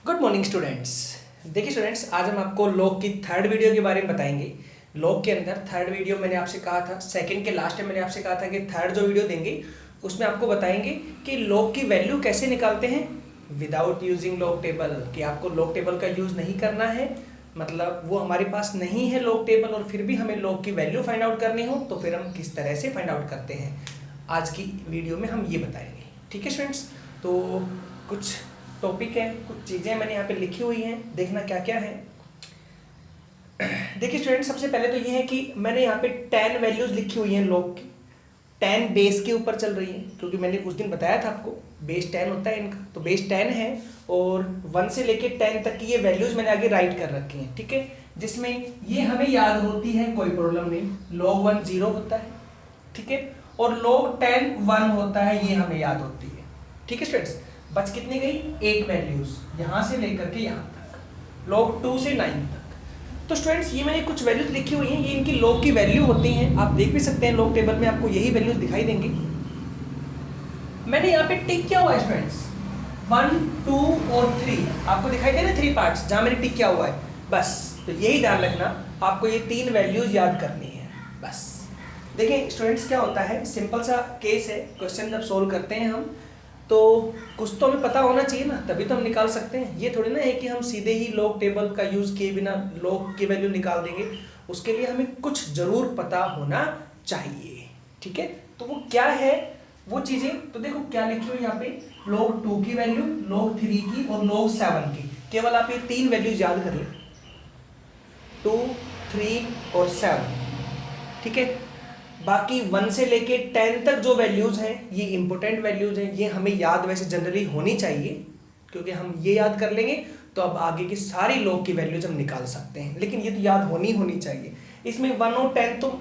Good morning students. देखिए students, आज हम आपको लॉग की थर्ड वीडियो के बारे में बताएंगे। लॉग के अंदर थर्ड वीडियो मैंने आपसे कहा था, सेकंड के लास्ट में मैंने आपसे कहा था कि थर्ड जो वीडियो देंगे उसमें आपको बताएंगे कि लॉग की वैल्यू कैसे निकालते हैं विदाउट यूजिंग लॉग टेबल। कि आपको लॉग टेबल का यूज़ नहीं करना है, मतलब वो हमारे पास नहीं है लॉग टेबल, और फिर भी हमें लॉग की वैल्यू फाइंड आउट करनी हो तो फिर हम किस तरह से फाइंड आउट करते हैं, आज की वीडियो में हम ये बताएंगे। ठीक है स्टूडेंट्स, तो कुछ टॉपिक है, कुछ चीज़ें मैंने यहाँ पे लिखी हुई हैं, देखना क्या क्या है। देखिए स्टूडेंट, सबसे पहले तो ये है कि मैंने यहाँ पे 10 वैल्यूज लिखी हुई हैं लॉग की। 10 बेस के ऊपर चल रही है, क्योंकि मैंने उस दिन बताया था आपको बेस 10 होता है इनका, तो बेस 10 है और 1 से लेके 10 तक की ये वैल्यूज मैंने आगे राइट कर रखी हैं। ठीक है, जिसमें ये हमें याद होती है, कोई प्रॉब्लम नहीं। log 1 0 होता है, ठीक है, और log 10 1 होता है, ये हमें याद होती है। ठीक है स्टूडेंट्स, बच कितनी गई? 8 वैल्यूज, यहाँ से लेकर के यहाँ तक, log 2 से 9 तक। तो स्टूडेंट्स, ये मैंने कुछ वैल्यूज लिखी हुई हैं, ये इनकी log की वैल्यू होती हैं। आप देख भी सकते हैं log टेबल में आपको यही वैल्यूज दिखाई देंगी। मैंने यहाँ पे टिक किया हुआ है स्टूडेंट्स, 1 2 और 3 आपको दिखाई दे रहे 3 पार्ट्स जहाँ मैंने टिक किया हुआ है। बस तो यही ध्यान रखना, आपको ये 3 वैल्यूज याद करनी है बस। देखिए स्टूडेंट्स, क्या होता है, सिंपल सा केस है, क्वेश्चन जब सोल्व करते हैं हम तो कुछ तो हमें पता होना चाहिए ना, तभी तो हम निकाल सकते हैं। ये थोड़ी ना है कि हम सीधे ही लॉग टेबल का यूज़ किए बिना लॉग की वैल्यू निकाल देंगे। उसके लिए हमें कुछ ज़रूर पता होना चाहिए। ठीक है, तो वो क्या है वो चीज़ें, तो देखो क्या लिखी हुई यहाँ पे, log 2 की वैल्यू, log 3 की और log 7 की। केवल आप ये 3 वैल्यूज याद कर लें, 2 3 और 7। ठीक है, बाकी 1 से लेके 10 तक जो वैल्यूज हैं ये इंपॉर्टेंट वैल्यूज हैं, ये हमें याद वैसे जनरली होनी चाहिए, क्योंकि हम ये याद कर लेंगे तो अब आगे की सारी लॉग की वैल्यूज हम निकाल सकते हैं। लेकिन ये तो याद होनी चाहिए। इसमें 1 और 10 तो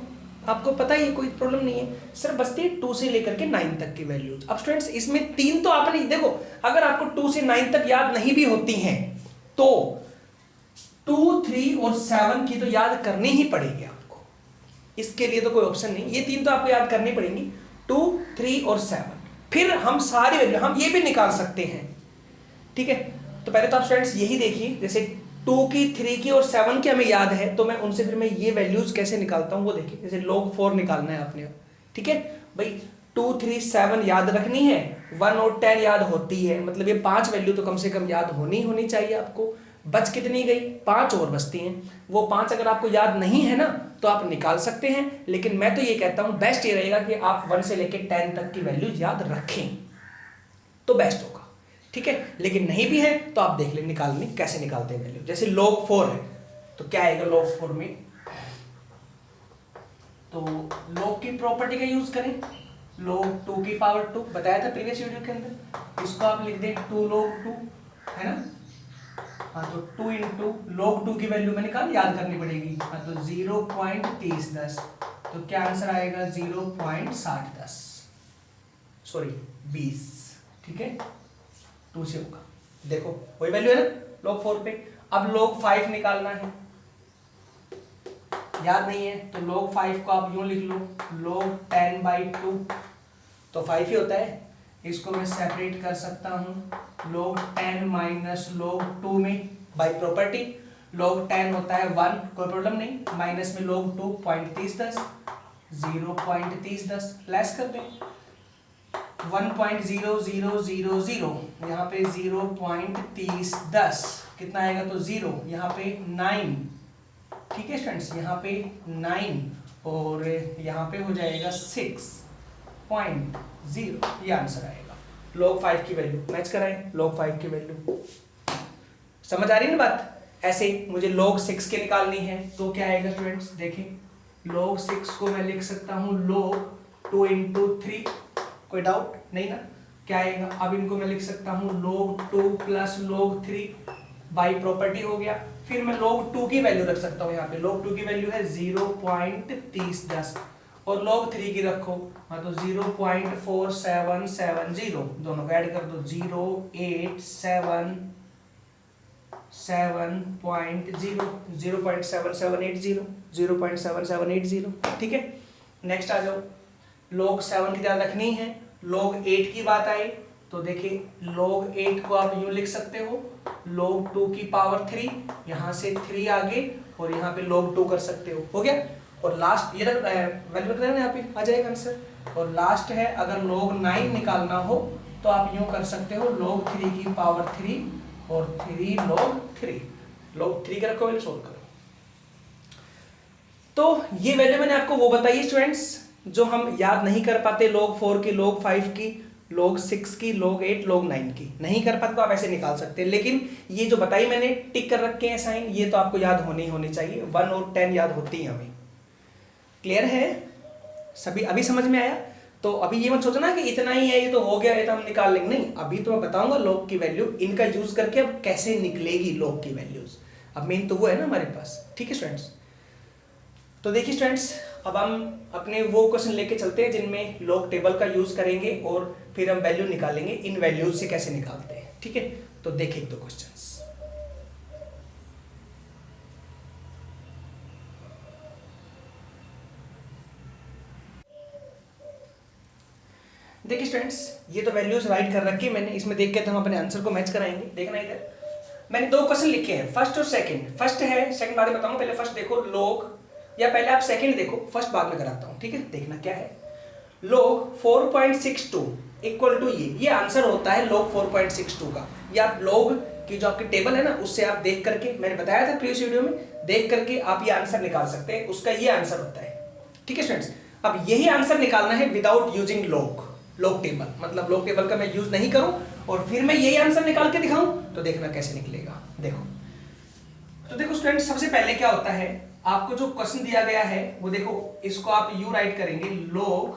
आपको पता ही है, कोई प्रॉब्लम नहीं है। सर बचती है 2 से लेकर के 9 तक की वैल्यूज। अब स्टूडेंट्स, इसमें 3 तो आपने देखो, अगर आपको 2 से 9 तक याद नहीं भी होती हैं तो 2 3 और 7 की तो याद करनी ही पड़ेगी आपको, इसके लिए तो कोई ऑप्शन नहीं। ये 3 तो आपको याद करनी पड़ेंगी, 2 3 और 7। फिर हम सारी वैल्यू हम ये भी निकाल सकते हैं। ठीक है, तो पहले तो आप स्टूडेंट्स यही देखिए, जैसे 2 की 3 की और 7 की हमें याद है, तो मैं उनसे फिर मैं ये वैल्यूज कैसे निकालता हूँ वो देखिए। जैसे log 4 निकालना है आपने, ठीक है भाई, 2 3 7 याद रखनी है, 1 और 10 याद होती है, मतलब ये 5 वैल्यू तो कम से कम याद होनी चाहिए आपको। बच कितनी गई? 5 और बचती हैं। वो 5 अगर आपको याद नहीं है ना तो आप निकाल सकते हैं, लेकिन मैं तो ये कहता हूँ बेस्ट ये रहेगा कि आप 1 से लेकर 10 तक की वैल्यूज याद रखें तो बेस्ट होगा। ठीक है, लेकिन नहीं भी है तो आप देख लें निकालने कैसे निकालते हैं वैल्यू। जैसे log 4 है तो क्या आएगा log 4 में, तो log की प्रॉपर्टी का यूज करें, log 2 की पावर 2 बताया था प्रीवियस वीडियो के अंदर, इसको आप लिख दें 2 log 2, है ना। हाँ, तो 2 इंटू log 2 की वैल्यू मैंने कहा याद करनी पड़ेगी। हाँ, तो 0.3010, तो क्या आंसर आएगा 0.6010, सॉरी 20। ठीक है, 2 से होगा, देखो वही वैल्यू है ना log 4 पे। अब log 5 निकालना है, याद नहीं है तो log 5 को आप यूं लिख लो, log 10/2 तो 5 ही होता है। इसको मैं सेपरेट कर सकता हूं log 10 माइनस log 2 में, बाय प्रॉपर्टी log 10 होता है 1, कोई प्रॉब्लम नहीं, माइनस में log 2 0.3010, 0.3010 लेस कर दें 1.0000, यहाँ पे 0.3010 कितना आएगा, तो 0, यहाँ पे 9। ठीक है स्टूडेंट्स, यहाँ पे 9 और यहाँ पे हो जाएगा 6.0, ये आंसर आएगा। log 5 की वैल्यू मैच कराएं, log 5 की वैल्यू समझ आ रही है ना बात। ऐसे मुझे log 6 की निकालनी है तो क्या आएगा स्टूडेंट्स, देखें log 6 को मैं लिख सकता हूँ log 2 इंटू 3, कोई डाउट नहीं ना, क्या आएगा। अब इनको मैं लिख सकता हूँ log 2 plus log 3, by property हो गया। फिर मैं log 2 की वैल्यू रख सकता हूँ, यहाँ पे log 2 की वैल्यू है 0.3010 और log 3 की रखो, हाँ तो 0.4770, दोनों को ऐड कर दो 0.7780, ठीक है। नेक्स्ट आ जाओ, log 7 की ध्यान रखनी है। log 8 की बात आई तो देखिए log 8 को आप यूं लिख सकते हो, log 2 की पावर 3, यहाँ से 3 आगे और यहाँ पे log 2 कर सकते हो गया। और लास्ट ये वैल्यू रख देना, यहाँ पे आ जाएगा आंसर। और लास्ट है अगर log 9 निकालना हो तो आप यूं कर सकते हो, log 3 की पावर 3 और 3 log 3 का रखो, वैल्यू सोल्व करो। तो ये वैल्यू मैंने आपको वो बताई स्टूडेंट्स जो हम याद नहीं कर पाते, log 4 की, log 5 की, log 6 की, log 8, log 9 की नहीं कर पाते तो आप ऐसे निकाल सकते हैं। लेकिन ये जो बताई मैंने टिक कर रखे हैं साइन, ये तो आपको याद होनी चाहिए। 1 और 10 याद होती है हमें। क्लियर है सभी? अभी समझ में आया? तो अभी ये मत सोचना कि इतना ही है, ये तो हो गया, ये तो हम निकाल लेंगे, नहीं। अभी तो मैं बताऊंगा log की वैल्यू, इनका यूज करके अब कैसे निकलेगी log की वैल्यूज। अब मेन तो वो है ना हमारे पास। ठीक है स्टूडेंट्स, तो देखिए स्टूडेंट्स, अब हम अपने वो क्वेश्चन लेके चलते हैं जिनमें log टेबल का यूज करेंगे और फिर हम वैल्यू निकालेंगे इन वैल्यूज से कैसे निकालते हैं। ठीक है, तो देखिए एक दो क्वेश्चंस। देखिए स्टूडेंट्स, ये तो वैल्यूज राइट कर रखी है मैंने, इसमें देख के तो हम अपने आंसर को मैच कराएंगे। देखना इधर मैंने दो क्वेश्चन लिखे हैं, फर्स्ट और सेकंड। फर्स्ट है, सेकंड बाद में बताऊंगा, पहले फर्स्ट देखो log, या पहले आप सेकंड देखो, फर्स्ट बाद में कराता हूं। ठीक है, देखना क्या है। log 4.62 इक्वल टू ये आंसर होता है log 4.62 का। या आप log की जो आपकी टेबल है ना, उससे आप देख करके, मैंने बताया था प्रीवियस वीडियो में, देख करके आप ये आंसर निकाल सकते हैं, उसका ये आंसर होता है। ठीक है स्टूडेंट्स, अब यही आंसर निकालना है विदाउट यूजिंग log टेबल, मतलब log टेबल का मैं यूज नहीं करूं और फिर मैं यही आंसर निकाल के दिखाऊं, तो देखना कैसे निकलेगा। देखो, तो देखो स्टूडेंट्स, सबसे पहले क्या होता है, आपको जो क्वेश्चन दिया गया है वो देखो, इसको आप यू राइट करेंगे, log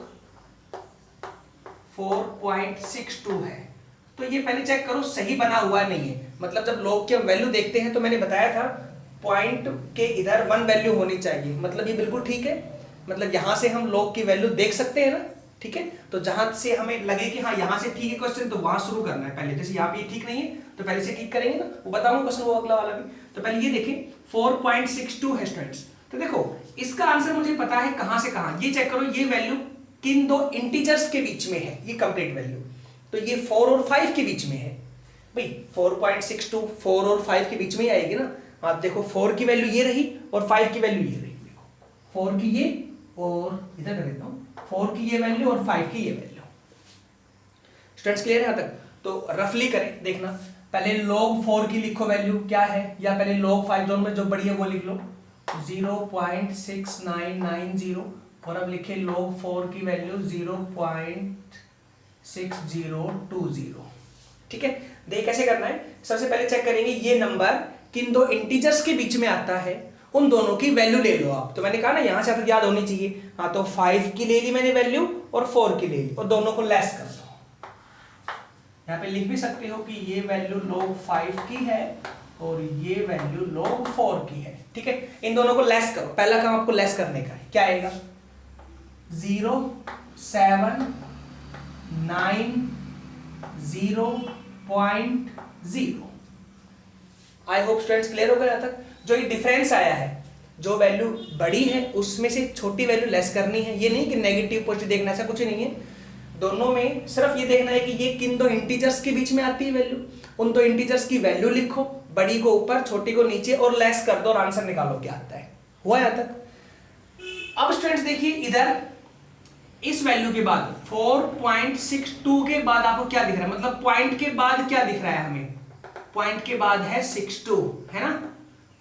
4.62 है। तो ये पहले चेक करो सही बना हुआ नहीं है, मतलब जब log की हम वैल्यू देखते हैं तो मैंने बताया था पॉइंट के इधर 1 वैल्यू होनी चाहिए, मतलब ये बिल्कुल ठीक है। मतलब यहां से हम log की वैल्यू देख सकते हैं ना। ठीक है, तो जहां से हमें लगे कि हाँ यहां से ठीक है क्वेश्चन, तो वहां शुरू करना है पहले। जैसे यहाँ पे ठीक नहीं है तो पहले से ठीक करेंगे ना, वो बताऊंगा क्वेश्चन वो अगला वाला भी। तो पहले ये देखें 4.62 है स्टूडेंट्स। तो देखो इसका आंसर मुझे पता है कहां से कहां, ये चेक करो, ये वैल्यू किन दो इंटीजर्स के बीच में है, ये कंप्लीट वैल्यू। तो ये 4 और 5 के बीच में है भाई, 4.62 4 और 5 के बीच में ही आएगी ना। आप देखो 4 की वैल्यू ये रही और 5 की वैल्यू ये रही। देखो 4 की ये और इधर कर देता हूं, 4 की ये वैल्यू और 5 की ये वैल्यू। स्टूडेंट्स क्लियर है यहां तक? तो रफली करें, देखना पहले log 4 की लिखो वैल्यू क्या है, या पहले log 5 दोनों में जो बड़ी है वो लिख लो 0.6990, और अब लिखे log 4 की वैल्यू 0.6020। ठीक है, देख कैसे करना है। सबसे पहले चेक करेंगे ये नंबर किन दो इंटीजर्स के बीच में आता है, उन दोनों की वैल्यू ले लो आप। तो मैंने कहा ना यहां से याद होनी चाहिए। हाँ, तो 5 की ले ली मैंने वैल्यू और 4 की ले ली, और दोनों को लेस कर दो। यहाँ पे लिख भी सकते हो कि ये वैल्यू log 5 की है और ये वैल्यू log 4 की है। ठीक है, इन दोनों को लेस करो, पहला काम आपको लेस करने का है। क्या आएगा 0.790.0। आई होप स्टूडेंट्स क्लियर हो गया यहां तक? जो ये डिफरेंस आया है, जो वैल्यू बड़ी है उसमें से छोटी वैल्यू लेस करनी है। ये नहीं कि नेगेटिव पॉजिटिव देखना, ऐसा कुछ नहीं है। दोनों में सिर्फ ये देखना है कि ये किन दो इंटीजर्स के बीच में आती है वैल्यू, उन दो इंटीजर्स की वैल्यू लिखो, बड़ी को ऊपर छोटी को नीचे, और लेस कर दो और आंसर निकालो क्या आता है। हुआ यहां तक? अब स्टूडेंट्स देखिए इधर इस वैल्यू के बाद 4.62 के बाद आपको क्या दिख रहा है, मतलब पॉइंट के बाद क्या दिख रहा है हमें, पॉइंट के बाद है 62 है ना।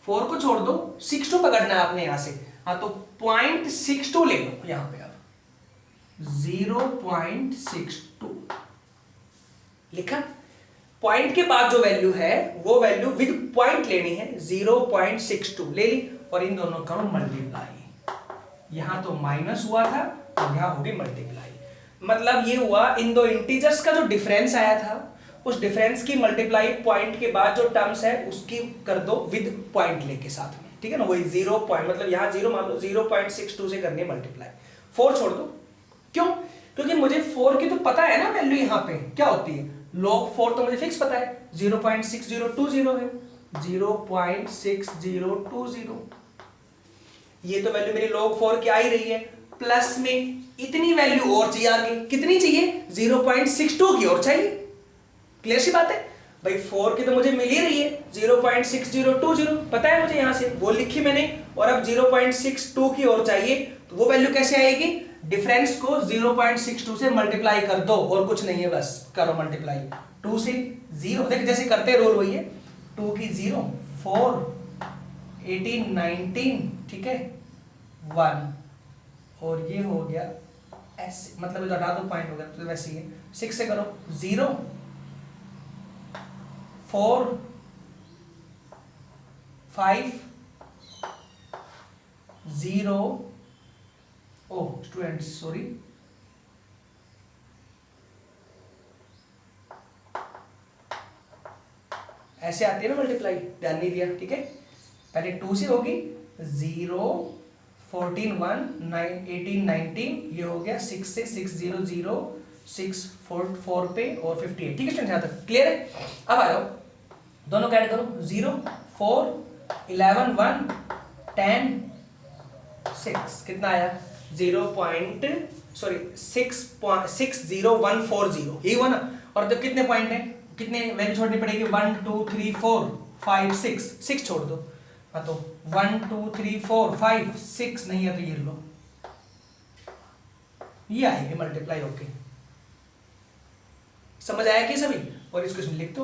4 को छोड़ दो, 62 पकड़ना है आपने यहां से। हाँ, तो 0.62 ले लो यहां पे, आप 0.62 लिखा। पॉइंट के बाद जो वैल्यू है वो वैल्यू विद पॉइंट लेनी है, 0.62 ले ली, और इन दोनों का मल्टीप्लाई। यहां तो माइनस हुआ था और यहां होगी मल्टीप्लाई। मतलब ये हुआ इन दो इंटीजर्स का जो डिफरेंस आया था, उस डिफरेंस की मल्टीप्लाई पॉइंट के बाद जो टर्म्स है उसकी कर दो विद पॉइंट लेके साथ में। ठीक है ना, वही 0 पॉइंट, मतलब यहां 0 मान लो, 0.62 से करनी है मल्टीप्लाई। 4 छोड़ दो, क्यों? क्योंकि मुझे 4 की तो पता है ना वैल्यू यहाँ पे क्या होती है। log 4 तो मुझे फिक्स पता है 0.6020 है, 0.6020। ये तो वैल्यू मेरी log 4 की आ ही रही है, प्लस में इतनी वैल्यू और चाहिए आगे। कितनी चाहिए? 0.62 की और चाहिए। क्लियर सी बात है भाई। 4 की तो मुझे मिल ही रही है 0.6020, पता है मुझे यहाँ से, वो लिखी मैंने। और अब 0.62 की और चाहिए, तो वो वैल्यू कैसे आएगी? डिफरेंस को 0.62 से मल्टीप्लाई कर दो, और कुछ नहीं है, बस करो मल्टीप्लाई। 2 से 0, देख जैसे करते हैं रोल वही है। 2 की 0, 4, 18, 19, ठीक है, 1, और ये हो गया ऐसे, मतलब ये तो हटा दो, पॉइंट हो गया, तो वैसे ही है। 6 से करो, 0, 4, 5, 0, ओ स्टूडेंट्स सॉरी, ऐसे आती है ना मल्टीप्लाई, ध्यान नहीं दिया, ठीक है। पहले 2 से होगी, 0, 14, 1, 9, 18, 19, ये हो गया 6 से, 6, 0, 0, 6, 4 पे और 58, ठीक है स्टूडेंट, यहाँ तक क्लियर है। अब आ जाओ, दोनों का ऐड करो, 0, 4, 11, 1, 10, 6, कितना आया? 6.60,140, यही हुआ ना। और जब कितने पॉइंट है, कितने वैल्यू छोड़नी पड़ेगी? 1, 2, 3, 4, 5, 6 छोड़ दो। हाँ तो 1, 2, 3, 4, 5, 6 नहीं है तो ये लो, ये आएगी मल्टीप्लाई। ओके, समझ आया कि सभी? और इसको इसमें लिख दो,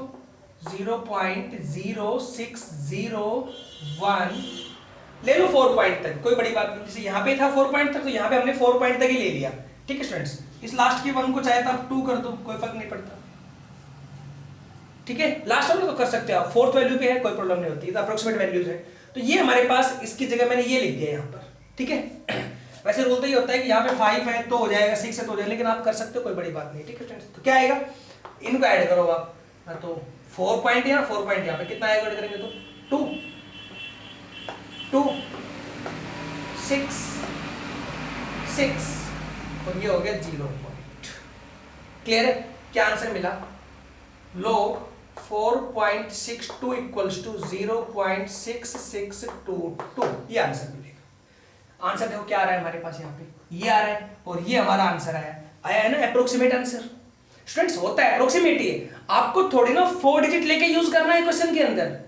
0.0601 ले लो 4 पॉइंट तक, कोई बड़ी बात नहीं। जैसे यहाँ पे था 4 पॉइंट तक, तो यहाँ पे हमने 4 पॉइंट तक ही ले लिया, ठीक है स्टूडेंट्स। इस लास्ट के 1 को चाहे तो आप 2 कर दो, कोई फर्क नहीं पड़ता, ठीक है। लास्ट वाले तो कर सकते हो आप, 4th वैल्यू पे है, कोई प्रॉब्लम नहीं होती, तो अप्रोक्सीमेट वैल्यूज है। तो ये हमारे पास, इसकी जगह मैंने ये लिख दिया यहाँ पर, ठीक है। वैसे रूल तो ये होता है कि यहाँ पे 5 है तो हो जाएगा, 6 है तो हो जाएगा, लेकिन आप कर सकते हो, कोई बड़ी बात नहीं, ठीक है स्टूडेंट्स। तो क्या आएगा, इनको ऐड करो आप, तो 4 पॉइंट यहाँ, 4 पॉइंट यहाँ पे, कितना आएगा ऐड करेंगे तो 2, 2, 6, 6, और ये हो गया 0 पॉइंट। क्लियर है? क्या आंसर मिला? log 4.62 इक्वल्स टू 0.6622, ये आंसर मिलेगा। आंसर देखो क्या आ रहा है हमारे पास, यहाँ पे ये आ रहा है, और ये हमारा आंसर आया है ना, अप्रोक्सीमेट आंसर। स्टूडेंट्स होता है अप्रोक्सीमेट ही है, आपको थोड़ी ना 4 डिजिट लेके यूज करना है क्वेश्चन के अंदर।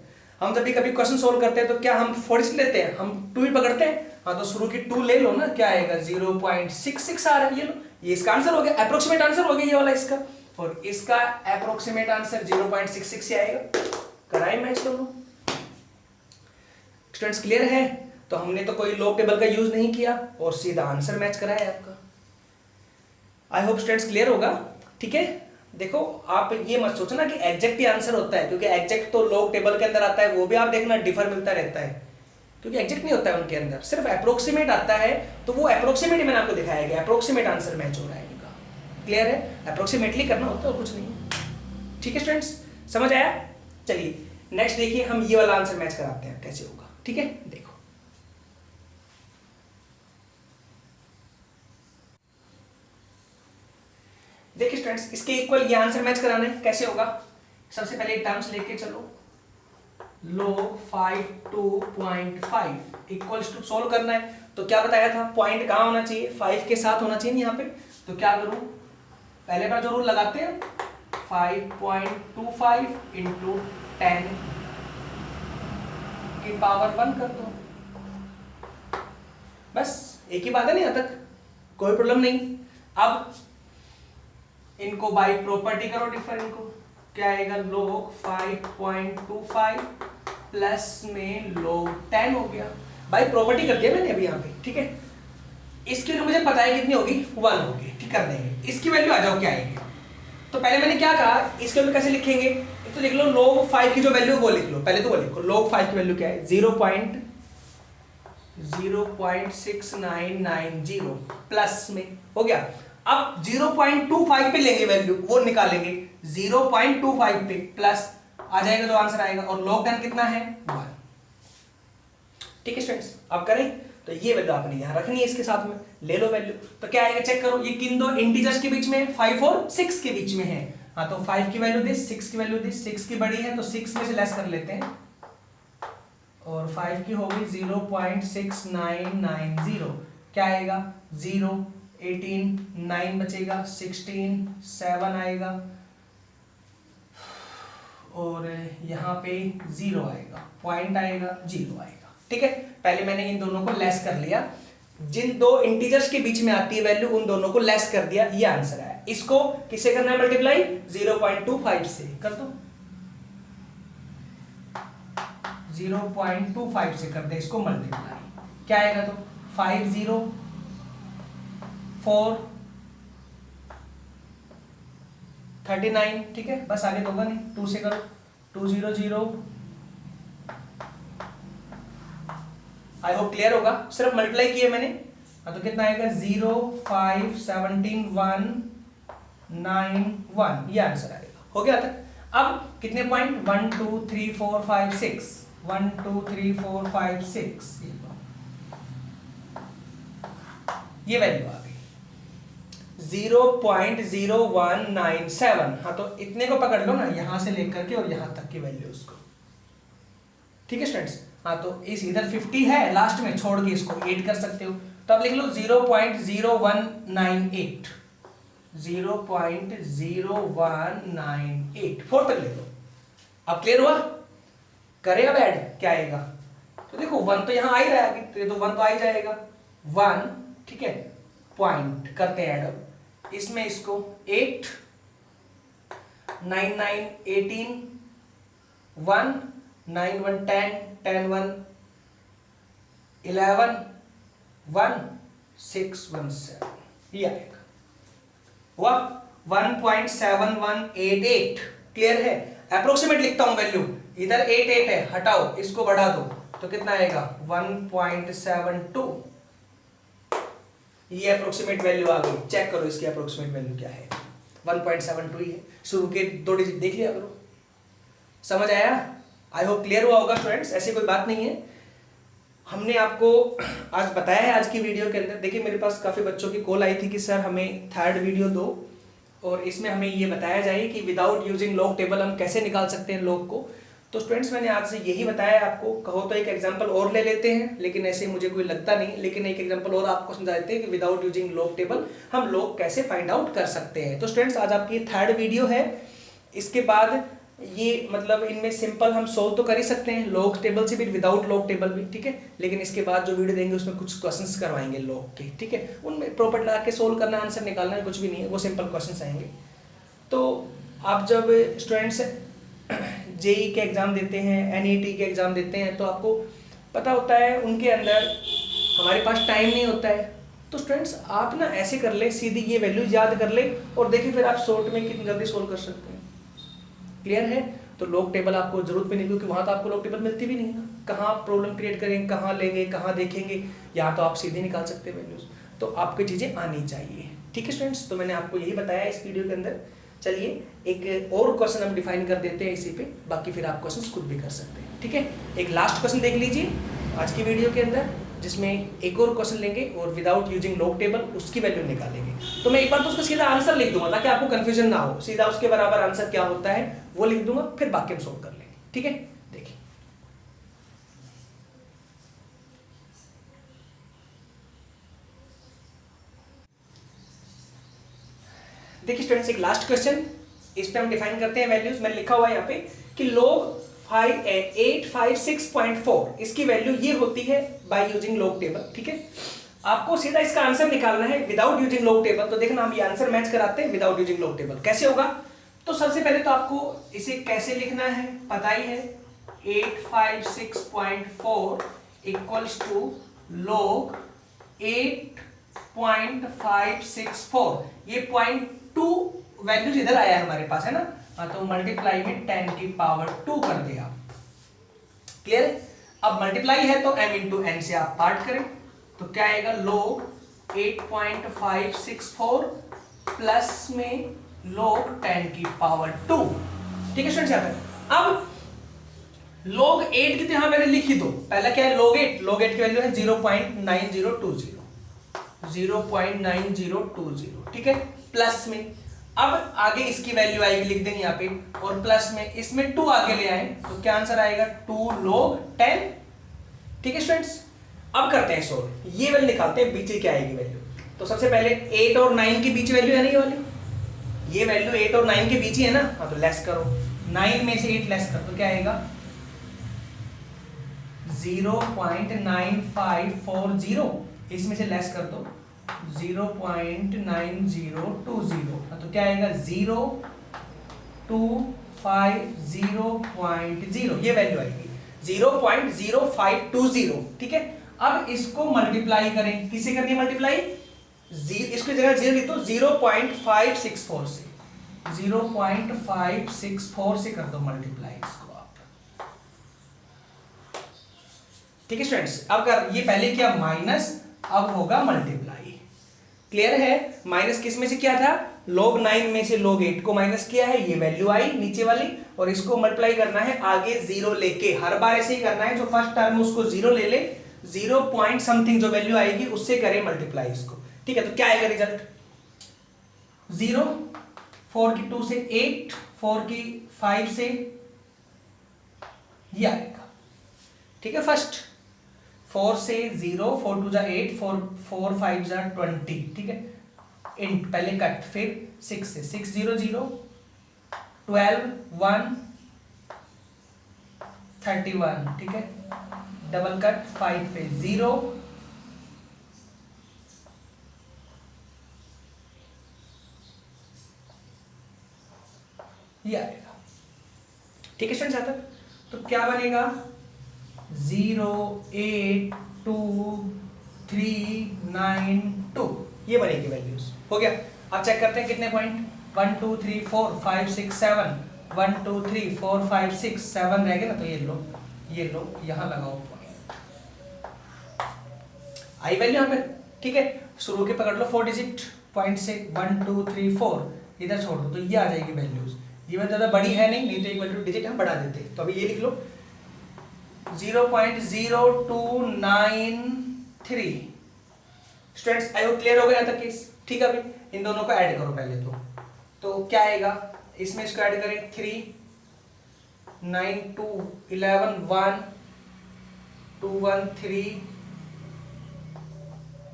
हम जब भी कभी क्वेश्चन सोल्व करते हैं तो क्या हम 4 डिजिट लेते हैं? हम 2 ही पकड़ते हैं। हाँ तो शुरू की 2 ले लो ना, क्या आएगा? 0.66 आ रहा है, ये लो, ये इसका आंसर हो गया, अप्रोक्सीमेट आंसर हो गया ये वाला इसका, और इसका अप्रोक्सीमेट आंसर 0.66 से आएगा। कराए मैच दोनों स्टूडेंट्स, क्लियर है? तो हमने तो कोई लॉग टेबल का यूज नहीं किया और सीधा आंसर मैच कराया आपका। आई होप स्टूडेंट्स क्लियर होगा, ठीक है। देखो आप ये मत सोचना कि एग्जैक्ट ही आंसर होता है, क्योंकि एग्जैक्ट तो लॉग टेबल के अंदर आता है, वो भी आप देखना डिफर मिलता रहता है, क्योंकि एग्जैक्ट नहीं होता है उनके अंदर, सिर्फ अप्रोक्सीमेट आता है। तो वो अप्रोक्सीमेट मैंने आपको दिखाया गया, अप्रोक्सीमेट आंसर मैच हो रहा है इनका। क्लियर है? अप्रोक्सीमेटली करना होता है और कुछ नहीं है, ठीक है स्टूडेंट्स, समझ आया? चलिए नेक्स्ट देखिए, हम ये वाला आंसर मैच कराते हैं कैसे होगा, ठीक है। देखो देखिए स्टूडेंट्स, इसके इक्वल ये आंसर मैच कराना है, कैसे होगा? सबसे पहले टर्म्स लेके चलो, log 52.5 इक्वल्स टू, सोल्व करना है तो क्या बताया था, पॉइंट कहाँ होना चाहिए? 5 के साथ होना चाहिए यहाँ पे। तो क्या करूँ, पहले बार जो रूल लगाते हैं, 5.25 इंटू 10 की पावर 1 कर दो, बस एक ही बात है ना, यहाँ तक कोई प्रॉब्लम नहीं। अब इनको बाय प्रॉपर्टी करो डिफरेंट को, क्या आएगा? log 5.25 प्लस में log 10 हो गया, बाय प्रॉपर्टी कर दिया मैंने अभी यहाँ पे, ठीक है। इसकी वैल्यू मुझे पता है कितनी होगी, 1 होगी, ठीक कर देंगे। इसकी वैल्यू आ जाओ क्या आएगी, तो पहले मैंने क्या कहा, इसकी वैल्यू कैसे लिखेंगे? एक तो लिख लो log 5 की जो वैल्यू वो लिख लो, पहले तो वो लिखो, log 5 की वैल्यू क्या है? 0.6990 प्लस में हो गया। अब 0.25 पे लेंगे वैल्यू, वो निकालेंगे 0.25 पे प्लस आ जाएगा जो आंसर आएगा, और log 10 कितना है? 1, ठीक है स्टूडेंट्स। अब करें तो ये वैल्यू आपने यहां रखनी है, इसके साथ में ले लो वैल्यू, तो क्या आएगा चेक करो, ये किन दो इंटीजर्स के बीच में? 5 और 6 के बीच में है। हाँ तो 5 की वैल्यू दिस, 6 की वैल्यू दिस, 6 की बड़ी है तो 6 में से लेस कर लेते हैं, और 5 की होगी 0.6990, क्या आएगा? 0, 18, 9 बचेगा, 16, 7 आएगा, और यहाँ पे 0 आएगा, पॉइंट आएगा, 0 आएगा। ठीक है, पहले मैंने इन दोनों को लेस कर लिया, जिन दो इंटीजर्स के बीच में आती है वैल्यू उन दोनों को लेस कर दिया, ये आंसर आया। इसको किससे करना है मल्टीप्लाई? 0.25 से कर दो, 0.25 से कर दे इसको मल्टीप्लाई, क्या आएगा? तो 5 0 4 39, ठीक है, बस आगे तो होगा नहीं, 2 से करो, 2 0 0। आई होप क्लियर होगा, सिर्फ मल्टीप्लाई किए मैंने। तो कितना आएगा? 0 5 17 1 9 1, ये आंसर आएगा। हो गया था। अब कितने पॉइंट? 1 2 3 4 5 6, 1 2 3 4 5 6, ये वैल्यू आ गई 0.0197। हाँ, तो इतने को पकड़ लो ना, यहां से लेकर के और यहां तक की वैल्यू उसको। ठीक है स्टूडेंट्स, हाँ, तो इस इधर 50 है, लास्ट में छोड़ के इसको 8 कर सकते हो, तो अब लिख लो 0.0198, 0.0198, 4 तक ले लो। अब क्लियर हुआ? करे अब ऐड, क्या आएगा? तो देखो 1 तो यहां आ ही रहा है, तो 1 तो आ ही जाएगा, 1, ठीक है, पॉइंट करते हैं ऐड। अब इसमें इसको 8 9 9 18 1 9 1 10 10 1 11 1 6 1 7, ये आएगा। हुआ 1.7188। क्लियर है? अप्रोक्सीमेट लिखता हूं वैल्यू, इधर 8 8 है, हटाओ, इसको बढ़ा दो, तो कितना आएगा? 1.72। ये अप्रोक्सीमेट वैल्यू आ गई। चेक करो इसकी अप्रोक्सीमेट वैल्यू क्या है, 1.72 ही है। शुरू के 2 डिजिट देख लिया करो। समझ आया? आई होप क्लियर हुआ होगा स्टूडेंट्स, ऐसी कोई बात नहीं है। हमने आपको आज बताया है आज की वीडियो के अंदर। देखिए मेरे पास काफ़ी बच्चों की कॉल आई थी कि सर हमें थर्ड वीडियो दो और इसमें हमें ये बताया जाए कि विदाउट यूजिंग लॉग टेबल हम कैसे निकाल सकते हैं लॉग को। तो स्टूडेंट्स मैंने आज से यही बताया आपको। कहो तो एक एग्जांपल और ले लेते हैं, लेकिन ऐसे मुझे कोई लगता नहीं, लेकिन एक एग्जांपल और आपको समझा देते हैं कि विदाउट यूजिंग लॉग टेबल हम लॉग कैसे फाइंड आउट कर सकते हैं। तो स्टूडेंट्स आज आपकी थर्ड वीडियो है। इसके बाद ये मतलब इनमें सिंपल हम सोल्व तो कर ही सकते हैं लॉग टेबल से भी, विदाउट लॉग टेबल भी, ठीक है। लेकिन इसके बाद जो वीडियो देंगे उसमें कुछ क्वेश्चंस करवाएंगे लॉग के, ठीक है। उनमें प्रॉपर लगा के सोल्व करना, आंसर निकालना कुछ भी नहीं है, वो सिंपल क्वेश्चंस आएंगे। तो आप जब स्टूडेंट्स जेई के एग्ज़ाम देते हैं, एनईटी के एग्ज़ाम देते हैं, तो आपको पता होता है उनके अंदर हमारे पास टाइम नहीं होता है। तो स्टूडेंट्स आप ना ऐसे कर ले, सीधी ये वैल्यू याद कर ले और देखिए फिर आप शॉर्ट में कितनी जल्दी सोल्व कर सकते हैं। क्लियर है? तो लॉग टेबल आपको जरूरत भी नहीं, क्योंकि वहाँ तो आपको लॉग टेबल मिलती भी नहीं है ना। कहाँ प्रॉब्लम क्रिएट करेंगे, कहाँ लेंगे, कहाँ देखेंगे, यहाँ तो आप सीधे निकाल सकते हैं वैल्यूज। तो आपको चीज़ें आनी चाहिए, ठीक है स्टूडेंट्स। तो मैंने आपको यही बताया इस वीडियो के अंदर। चलिए एक और क्वेश्चन हम डिफाइन कर देते हैं इसी पे, बाकी फिर आप क्वेश्चन खुद भी कर सकते हैं, ठीक है। एक लास्ट क्वेश्चन देख लीजिए आज की वीडियो के अंदर, जिसमें एक और क्वेश्चन लेंगे और विदाउट यूजिंग लॉग टेबल उसकी वैल्यू निकालेंगे। तो मैं एक बार तो उसका सीधा आंसर लिख दूंगा ताकि आपको कंफ्यूजन ना हो, सीधा उसके बराबर आंसर क्या होता है वो लिख दूंगा, फिर बाकी हम सोल्व कर लेंगे, ठीक है। देखिए देखिए स्टूडेंट्स, एक लास्ट क्वेश्चन, इस पे हम डिफाइन करते हैं वैल्यूज। मैंने लिखा हुआ है यहाँ पे कि log 856.4 इसकी वैल्यू ये होती है बाय यूजिंग लॉग टेबल, ठीक है। आपको सीधा इसका आंसर निकालना है विदाउट यूजिंग लॉग टेबल। तो देखना हम ये आंसर मैच कराते हैं विदाउट यूजिंग लॉग टेबल। कैसे होगा? तो सबसे पहले तो आपको इसे कैसे लिखना है पता ही है, 856.4 इक्वल्स टू log 8.564। ये 0.2 वैल्यूज इधर आया है हमारे पास, है ना। हाँ, तो मल्टीप्लाई में 10 की पावर 2 कर दिया। क्लियर? अब मल्टीप्लाई है तो m इंटू n से आप पार्ट करें, तो क्या आएगा? log 8.564 प्लस में log 10 की पावर 2, ठीक है स्टूडेंट्स। यहाँ पे अब log 8 की तो यहां मैंने लिखी दो। पहला क्या है? log 8 की वैल्यू है 0.9020, ठीक है, प्लस में। अब आगे इसकी वैल्यू आएगी, लिख देंगे यहाँ पे, और प्लस में इसमें 2 आगे ले आए तो क्या आंसर आएगा? 2 log 10, ठीक है स्टूडेंट्स। अब करते हैं सोल्व, ये वैल्यू निकालते हैं, बीच क्या आएगी वैल्यू। तो सबसे पहले 8 और 9 के बीच वैल्यू है ना, ये वाली, ये वैल्यू 8 और 9 के बीच ही है ना। हाँ, तो लेस करो, 9 में से 8 लेस कर दो, क्या आएगा 0.9540, इसमें से लेस कर दो 0.9020, तो क्या आएगा 0.250.0, ये वैल्यू आएगी 0.0520, ठीक है। अब इसको मल्टीप्लाई करें, किससे करनी है मल्टीप्लाई, इसको जगह 0 लिख दो 0.564 से, 0.564 से कर दो मल्टीप्लाई इसको आप, ठीक है स्टूडेंट्स। अब कर ये पहले किया माइनस, अब होगा मल्टीप्लाई, क्लियर है। माइनस किस में से किया था, log 9 में से log 8 को माइनस किया है, ये वैल्यू आई नीचे वाली, और इसको मल्टीप्लाई करना है आगे 0 लेके, हर बार ऐसे ही करना है, जो फर्स्ट टर्म उसको 0 ले ले, 0 पॉइंट समथिंग जो वैल्यू आएगी उससे करें मल्टीप्लाई इसको, ठीक है। तो क्या आएगा रिजल्ट 0, 4 की 2 से 8, 4 की 5 से ये आएगा, ठीक है। फर्स्ट 4 से 0, 4 2 जा 8, 4 5 जा 20, ठीक है। इंट पहले कट, फिर 6 से 6 0 0, 12 1 31, ठीक है। डबल कट 5 पे 0, ये आएगा, ठीक है स्टूडेंट्स। तक तो क्या बनेगा 08239 ये बनेगी वैल्यूज, हो गया। अब चेक करते हैं कितने पॉइंट, 1 2 3 4 5 6 7, 1 2 3 4 5 6 7 रह गए ना, तो ये लो यहाँ लगाओ पॉइंट, आई वैल्यू यहाँ पे, ठीक है। शुरू के पकड़ लो 4 डिजिट पॉइंट से, 1 2 3 4 इधर छोड़ दो, तो ये आ जाएगी वैल्यूज। ये वैल्यू ज़्यादा बड़ी है नहीं तो एक वैल्यू डिजिट हम बढ़ा देते, तो अभी ये लिख लो 0.0293। स्टूडेंट्स आई होप क्लियर हो गया यहाँ तक केस, ठीक है। अभी इन दोनों को ऐड करो पहले तो क्या आएगा, इसमें इसको ऐड करें 3 9 2 11 1 2 1 3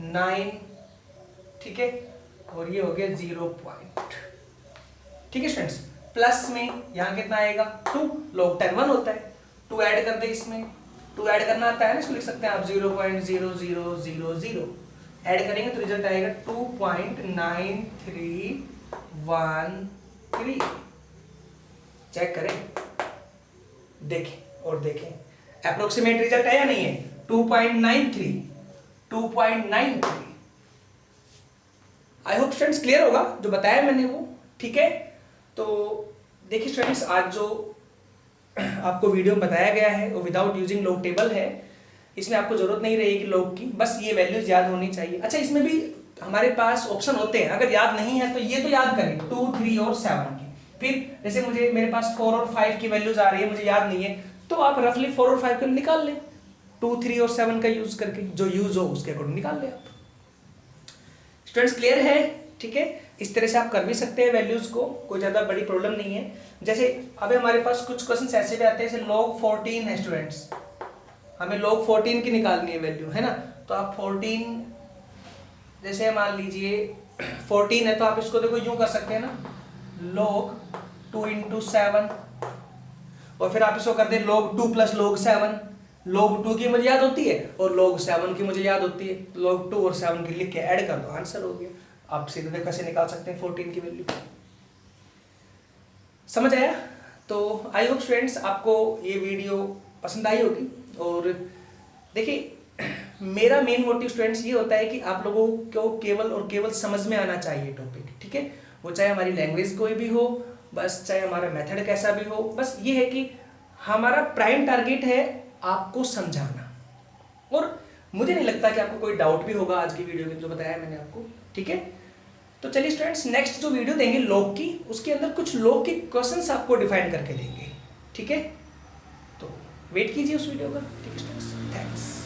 9, ठीक है, और ये हो गया 0 पॉइंट, ठीक है स्टूडेंट्स। प्लस में यहाँ कितना आएगा 2, log 10 1 होता है, 2 ऐड कर दे, इसमें 2 ऐड करना आता है ना, इसको लिख सकते हैं आप 0.0000 ऐड करेंगे तो रिजल्ट आएगा 2.9313। चेक करें, देखें और देखें अप्रोक्सीमेट रिजल्ट है या नहीं है, 2.93। आई होप स्टूडेंट्स क्लियर होगा जो बताया मैंने वो, ठीक है। तो देखिए स्टूडेंट्स, आज जो आपको वीडियो में बताया गया है वो विदाउट यूजिंग log टेबल है, इसमें आपको जरूरत नहीं रहेगी log की, बस ये वैल्यूज याद होनी चाहिए। अच्छा, इसमें भी हमारे पास ऑप्शन होते हैं, अगर याद नहीं है तो ये तो याद करें 2 3 और 7 की, फिर जैसे मेरे पास 4 और 5 की वैल्यूज आ रही है, मुझे याद नहीं है, तो आप रफली 4 और 5 को निकाल लें, 2 3 और 7 का यूज करके, जो यूज हो उसके अकॉर्डिंग निकाल लें आप। स्टूडेंट्स क्लियर है, ठीक है। इस तरह से आप कर भी सकते हैं वैल्यूज को, कोई ज़्यादा बड़ी प्रॉब्लम नहीं है। जैसे अभी हमारे पास कुछ क्वेश्चन ऐसे भी आते हैं, जैसे log 14 है स्टूडेंट्स, हमें log 14 की निकालनी है वैल्यू, है ना, तो आप 14 जैसे मान लीजिए 14 है तो आप इसको देखो यूं कर सकते हैं ना, log 2 × 7, और फिर आप इसको कर दे log 2 + log 7। log 2 की मुझे याद होती है और log 7 की मुझे याद होती है, log 2 और 7 की लिख के ऐड कर दो, आंसर हो गया। आप सीधे कैसे निकाल सकते हैं 14 की वैल्यू, समझ आया। तो आई होप स्टूडेंट्स आपको ये वीडियो पसंद आई होगी, और देखिए मेरा मेन मोटिव स्टूडेंट्स ये होता है कि आप लोगों को केवल और केवल समझ में आना चाहिए टॉपिक, ठीक है। वो चाहे हमारी लैंग्वेज कोई भी हो, बस चाहे हमारा मेथड कैसा भी हो, बस ये है कि हमारा प्राइम टारगेट है आपको समझाना, और मुझे नहीं लगता कि आपको कोई डाउट भी होगा आज की वीडियो में जो बताया मैंने आपको, ठीक है। तो चलिए स्टूडेंट्स, नेक्स्ट जो वीडियो देंगे log की, उसके अंदर कुछ log के क्वेश्चंस आपको डिफाइन करके देंगे, ठीक है। तो वेट कीजिए उस वीडियो का, ठीक है स्टूडेंट्स, थैंक्स।